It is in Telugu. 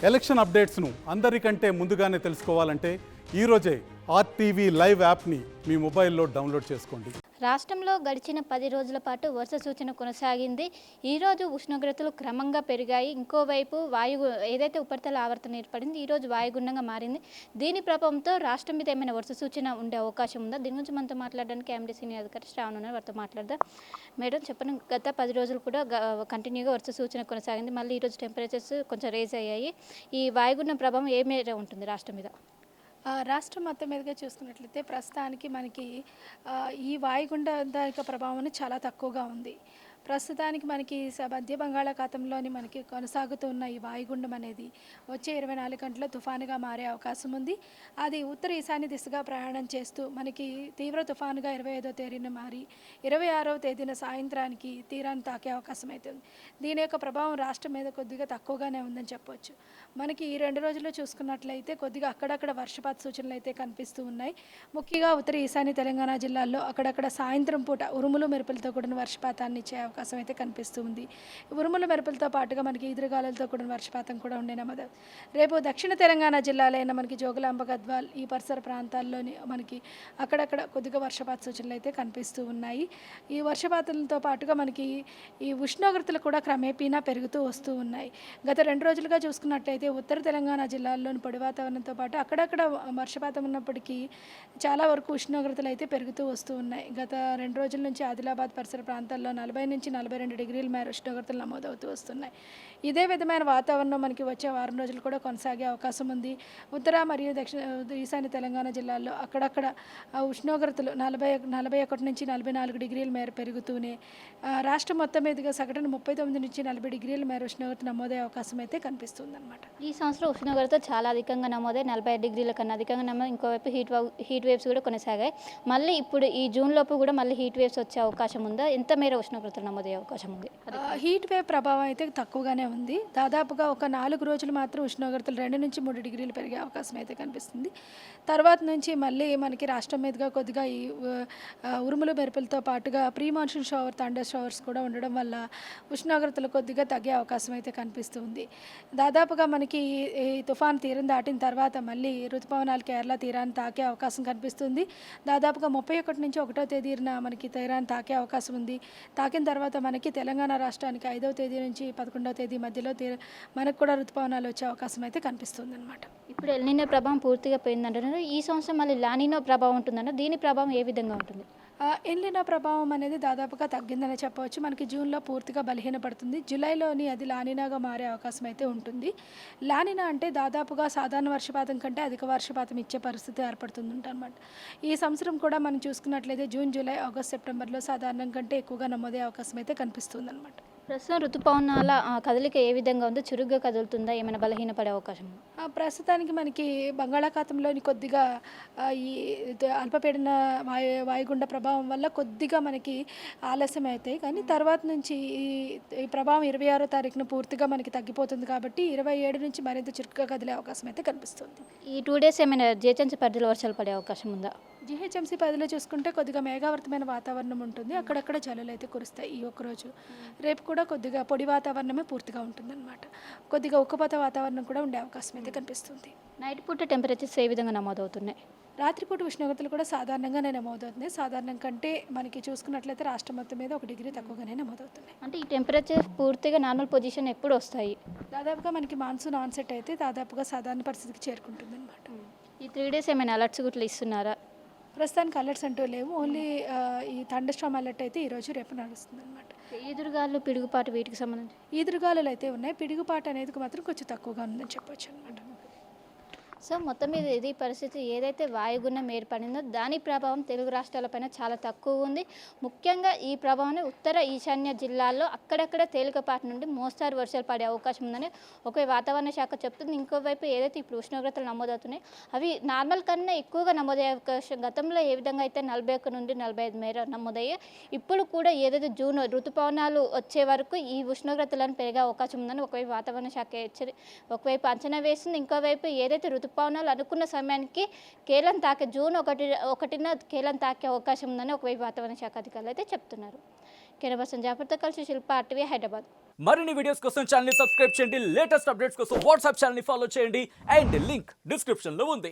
ఎలక్షన్ అప్డేట్స్ను అందరికంటే ముందుగానే తెలుసుకోవాలంటే ఈరోజే ఆర్టీవీ లైవ్ యాప్ని మీ మొబైల్లో డౌన్లోడ్ చేసుకోండి. రాష్ట్రంలో గడిచిన 10 రోజుల పాటు వర్ష సూచన కొనసాగింది. ఈరోజు ఉష్ణోగ్రతలు క్రమంగా పెరిగాయి. ఇంకోవైపు ఏదైతే ఉపరితల ఆవర్తనం ఏర్పడింది ఈరోజు వాయుగుండంగా మారింది. దీని ప్రభావంతో రాష్ట్రం మీద ఏమైనా వర్ష సూచన ఉండే అవకాశం ఉందా? దీని గురించి మనతో మాట్లాడడానికి ఎండీ సీనియర్ అధికారి శ్రావణ్ ఉన్నారు, వారితో మాట్లాడదాం. మేడం చెప్పండి, గత 10 రోజులు కూడా కంటిన్యూగా వర్ష సూచన కొనసాగింది. మళ్ళీ ఈరోజు టెంపరేచర్స్ కొంచెం రేజ్ అయ్యాయి. ఈ వాయుగుండం ప్రభావం ఏ మేర ఉంటుంది రాష్ట్రం మీద? రాష్ట్రం మొత్తం మీదుగా చూసుకున్నట్లయితే ప్రస్తుతానికి మనకి ఈ వాయుగుండ ప్రభావం చాలా తక్కువగా ఉంది. ప్రస్తుతానికి మనకి మధ్య బంగాళాఖాతంలోని మనకి కొనసాగుతున్న ఈ వాయుగుండం అనేది వచ్చే 24 గంటల తుఫానుగా మారే అవకాశం ఉంది. అది ఉత్తర ఈశాన్య దిశగా ప్రయాణం చేస్తూ మనకి తీవ్ర తుఫానుగా 25వ తేదీన మారి 26వ తేదీన సాయంత్రానికి తీరాన్ని తాకే అవకాశం అవుతుంది. దీని యొక్క ప్రభావం రాష్ట్రం మీద కొద్దిగా తక్కువగానే ఉందని చెప్పవచ్చు. మనకి ఈ 2 రోజుల్లో చూసుకున్నట్లయితే కొద్దిగా అక్కడక్కడ వర్షపాత సూచనలు అయితే కనిపిస్తూ ఉన్నాయి. ముఖ్యంగా ఉత్తర ఈశాన్య తెలంగాణ జిల్లాల్లో అక్కడక్కడ సాయంత్రం పూట ఉరుములు మెరుపులతో కూడిన వర్షపాతాన్ని ఇచ్చే అవకాశం అయితే కనిపిస్తూ ఉంది. ఉరుముల మెరుపులతో పాటుగా మనకి ఈదురుగాలులతో కూడిన వర్షపాతం కూడా ఉండే నమోదు. రేపు దక్షిణ తెలంగాణ జిల్లాలైన మనకి జోగులాంబ, గద్వాల్ ఈ పరిసర ప్రాంతాల్లోని మనకి అక్కడక్కడ కొద్దిగా వర్షపాత సూచనలు అయితే కనిపిస్తూ ఉన్నాయి. ఈ వర్షపాతంతో పాటుగా మనకి ఈ ఉష్ణోగ్రతలు కూడా క్రమేపీనా పెరుగుతూ వస్తూ ఉన్నాయి. గత 2 రోజులుగా చూసుకున్నట్లయితే ఉత్తర తెలంగాణ జిల్లాల్లోని పొడి వాతావరణంతో పాటు అక్కడక్కడ వర్షపాతం ఉన్నప్పటికీ చాలా వరకు ఉష్ణోగ్రతలు అయితే పెరుగుతూ వస్తూ ఉన్నాయి. గత 2 రోజుల నుంచి ఆదిలాబాద్ పరిసర ప్రాంతాల్లో 40 నుంచి 42 డిగ్రీల మేర ఉష్ణోగ్రతలు నమోదవుతూ వస్తున్నాయి. ఇదే విధమైన వాతావరణం మనకి వచ్చే వారం రోజులు కూడా కొనసాగే అవకాశం ఉంది. ఉత్తర మరియు దక్షిణ ఈశాన్య తెలంగాణ జిల్లాల్లో అక్కడక్కడ ఉష్ణోగ్రతలు 41 నుంచి 44 డిగ్రీల మేర పెరుగుతూనే రాష్ట్రం మొత్తం మీదుగా సగటున 39 నుంచి 40 డిగ్రీల మేర ఉష్ణోగ్రత నమోదయ్యే అవకాశం అయితే కనిపిస్తుంది అనమాట. ఈ సంవత్సరం ఉష్ణోగ్రత చాలా అధికంగా నమోదై 40 డిగ్రీల కన్నా అధికంగా నమోదు. ఇంకోవైపు హీట్ వేవ్స్ కూడా కొనసాగాయి. మళ్ళీ ఇప్పుడు ఈ జూన్ లోపు కూడా మళ్ళీ హీట్ వేవ్స్ వచ్చే అవకాశం ఉందా? ఎంత మేర ఉష్ణోగ్రతలు నమోదయ్యే అవకాశం ఉంది? హీట్ వేవ్ ప్రభావం అయితే తక్కువగానే ఉంది. దాదాపుగా ఒక 4 రోజులు మాత్రం ఉష్ణోగ్రతలు 2 నుంచి 3 డిగ్రీలు పెరిగే అవకాశం అయితే కనిపిస్తుంది. తర్వాత నుంచి మళ్ళీ మనకి రాష్ట్రం మీదుగా కొద్దిగా ఈ ఉరుములు మెరుపులతో పాటుగా pre monsoon shower, thunder showers కూడా ఉండడం వల్ల ఉష్ణోగ్రతలు కొద్దిగా తగ్గే అవకాశం అయితే కనిపిస్తుంది. దాదాపుగా మనకి ఈ తుఫాన్ తీరం దాటిన తర్వాత మళ్ళీ ఋతుపవనాలు కేరళ తీరాన్ని తాకే అవకాశం కనిపిస్తుంది. దాదాపుగా 31 నుంచి 1వ తేదీన మనకి తీరాన్ని తాకే అవకాశం ఉంది. తాకిన తర్వాత మనకి తెలంగాణ రాష్ట్రానికి 5వ తేదీ నుంచి 11వ తేదీ మధ్యలో మనకు కూడా ఋతుపవనాలు వచ్చే అవకాశం అయితే కనిపిస్తుంది అనమాట. ఇప్పుడు ఎల్నినో ప్రభావం పూర్తిగా పోయిందంటున్నారు. ఈ సంవత్సరం మళ్ళీ లానినో ప్రభావం ఉంటుందన్న, దీని ప్రభావం ఏ విధంగా ఉంటుంది? ఎల్నినో ప్రభావం అనేది దాదాపుగా తగ్గిందని చెప్పవచ్చు. మనకి జూన్లో పూర్తిగా బలహీనపడుతుంది. జూలైలోని అది లానినాగా మారే అవకాశం అయితే ఉంటుంది. లానినా అంటే దాదాపుగా సాధారణ వర్షపాతం కంటే అధిక వర్షపాతం ఇచ్చే పరిస్థితి ఏర్పడుతుంది అనమాట. ఈ సంవత్సరం కూడా మనం చూసుకున్నట్లయితే జూన్, జూలై, ఆగస్ట్, సెప్టెంబర్లో సాధారణం కంటే ఎక్కువగా నమోదయ్యే అవకాశం అయితే కనిపిస్తుంది అనమాట. ప్రస్తుతం ఋతుపవనాల కదలిక ఏ విధంగా ఉందో? చురుగ్గా కదులుతుందా? ఏమైనా బలహీనపడే అవకాశం? ప్రస్తుతానికి మనకి బంగాళాఖాతంలోని కొద్దిగా ఈ అల్పపీడన వాయుగుండ ప్రభావం వల్ల కొద్దిగా మనకి ఆలస్యం అవుతాయి. కానీ తర్వాత నుంచి ఈ ప్రభావం 26వ తారీఖున పూర్తిగా మనకి తగ్గిపోతుంది కాబట్టి 27 నుంచి మరింత చురుగ్గా కదిలే అవకాశం అయితే కనిపిస్తుంది. ఈ 2 డేస్ ఏమైనా జిహెచ్ఎంసీ పరిధిలో వర్షాలు పడే అవకాశం ఉందా? జిహెచ్ఎంసీ పరిధిలో చూసుకుంటే కొద్దిగా మేఘావృతమైన వాతావరణం ఉంటుంది. అక్కడక్కడ జల్లులు అయితే కురుస్తాయి ఈ ఒక్కరోజు. రేపు కూడా కొద్దిగా పొడి వాతావరణమే పూర్తిగా ఉంటుందన్నమాట. కొద్దిగా ఉక్కపోత వాతావరణం కూడా ఉండే అవకాశం అయితే కనిపిస్తుంది. నైట్ పూట టెంపరేచర్స్ ఏ విధంగా నమోదవుతున్నాయి? రాత్రిపూట ఉష్ణోగ్రతలు కూడా సాధారణంగానే నమోదవుతున్నాయి. సాధారణం కంటే మనకి చూసుకున్నట్లయితే రాష్ట్రం మొత్తం మీద 1 డిగ్రీ తక్కువగానే నమోదవుతున్నాయి. అంటే ఈ టెంపరేచర్ పూర్తిగా నార్మల్ పొజిషన్ ఎప్పుడు వస్తాయి? దాదాపుగా మనకి మాన్సూన్ ఆన్సెట్ అయితే దాదాపుగా సాధారణ పరిస్థితికి చేరుకుంటుంది అనమాట. ఈ 3 డేస్ ఏమైనా అలర్ట్స్ గుట్లు ఇస్తున్నారా? ప్రస్తుతానికి అలర్ట్స్ అంటూ లేవు. ఓన్లీ ఈ థండర్ స్టార్మ్ అలర్ట్ అయితే ఈరోజు రేపు నడుస్తుంది అనమాట. ఈదురుగాలు, పిడుగుపాటు వీటికి సంబంధించి ఈదురుగాలులు అయితే ఉన్నాయి. పిడుగుపాటు అనేది మాత్రం కొంచెం తక్కువగా ఉందని చెప్పొచ్చు అనమాట. సో మొత్తం మీద ఇది పరిస్థితి. ఏదైతే వాయుగుండం ఏర్పడిందో దాని ప్రభావం తెలుగు రాష్ట్రాలపైన చాలా తక్కువ ఉంది. ముఖ్యంగా ఈ ప్రభావాన్ని ఉత్తర ఈశాన్య జిల్లాల్లో అక్కడక్కడ తేలికపాటి నుండి మోస్తారు వర్షాలు పడే అవకాశం ఉందని ఒక వాతావరణ శాఖ చెప్తుంది. ఇంకోవైపు ఏదైతే ఇప్పుడు ఉష్ణోగ్రతలు నమోదవుతున్నాయి అవి నార్మల్ కన్నా ఎక్కువగా నమోదయ్యే అవకాశం, గతంలో ఏ విధంగా అయితే 41 నుండి 45 మేర నమోదయ్యాయి, ఇప్పుడు కూడా ఏదైతే జూన్ ఋతుపవనాలు వచ్చే వరకు ఈ ఉష్ణోగ్రతలను పెరిగే అవకాశం ఉందని ఒకవైపు వాతావరణ శాఖ ఒకవైపు అంచనా వేస్తుంది. ఇంకోవైపు ఏదైతే ఋతుపవనాలు అనుకున్న సమయానికి కేలం తాకే జూన్ 1న కేలం తాకే అవకాశం ఉందని ఒకవైపు వాతావరణ శాఖ అధికారులు అయితే చెప్తున్నారు. కెనబా సంజాపర్తో కలిసి శిల్ప RTV, హైదరాబాద్. మరిన్ని వీడియోస్ కోసం ఛానల్ ని సబ్స్క్రైబ్ చేయండి, లేటెస్ట్ అప్డేట్స్ కోసం వాట్సాప్ ఛానల్ ని ఫాలో చేయండి అండ్ లింక్ డిస్క్రిప్షన్ లో ఉంది.